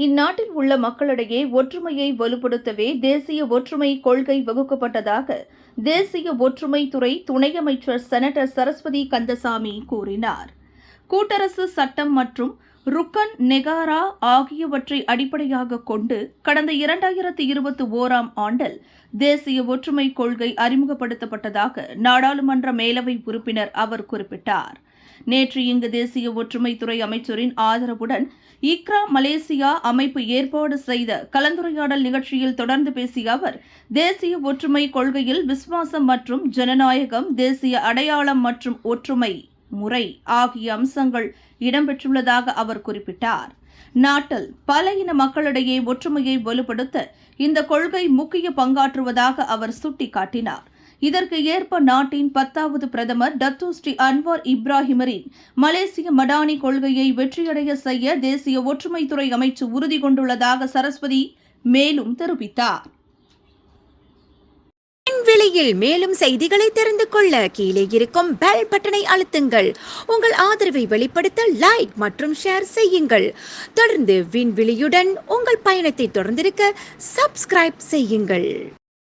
இந்நாட்டில் உள்ள மக்களிடையே ஒற்றுமையை வலுப்படுத்தவே தேசிய ஒற்றுமை கொள்கை வகுக்கப்பட்டதாக தேசிய ஒற்றுமைத்துறை துணை அமைச்சர் செனட்டர் சரஸ்வதி கந்தசாமி கூறினார். கூட்டரசு சட்டம் மற்றும் ருக்கன் நெகாரா ஆகியவற்றை அடிப்படையாக கொண்டு கடந்த 2021ஆம் ஆண்டில் தேசிய ஒற்றுமை கொள்கை அறிமுகப்படுத்தப்பட்டதாக நாடாளுமன்ற மேலவை உறுப்பினர் அவர் குறிப்பிட்டார். நேற்று இங்கு தேசிய ஒற்றுமைத்துறை அமைச்சரின் ஆதரவுடன் இக்ரா மலேசியா அமைப்பு ஏற்பாடு செய்த கலந்துரையாடல் நிகழ்ச்சியில் தொடர்ந்து பேசிய அவர், தேசிய ஒற்றுமை கொள்கையில் விசுவாசம் மற்றும் ஜனநாயகம், தேசிய அடையாளம் மற்றும் ஒற்றுமை முறை ஆகிய அம்சங்கள் இடம்பெற்றுள்ளதாக அவர் குறிப்பிட்டார். நாட்டில் பல இன மக்களிடையே ஒற்றுமையை வலுப்படுத்த இந்த கொள்கை முக்கிய பங்காற்றுவதாக அவர் சுட்டிக்காட்டினார். இதற்கு ஏற்ப நாட்டின் 10வது பிரதமர் டத்தோ ஸ்ரீ அன்வார் இப்ராஹிமரின் மலேசிய மடானி கொள்கையை வெற்றியடைய செய்ய தேசிய ஒற்றுமைத்துறை அமைச்சு உறுதி கொண்டுள்ளதாக சரஸ்வதி மேலும் தெரிவித்தார். விலையில் மேலும் செய்திகளை தெரிந்து கொள்ள கீழே இருக்கும் பெல் பட்டனை அழுத்துங்கள். உங்கள் ஆதரவை வெளிப்படுத்த லைக் மற்றும் ஷேர் செய்யுங்கள். தொடர்ந்து விண்வெளியுடன் உங்கள் பயணத்தை தொடர்ந்திருக்க சப்ஸ்கிரைப் செய்யுங்கள்.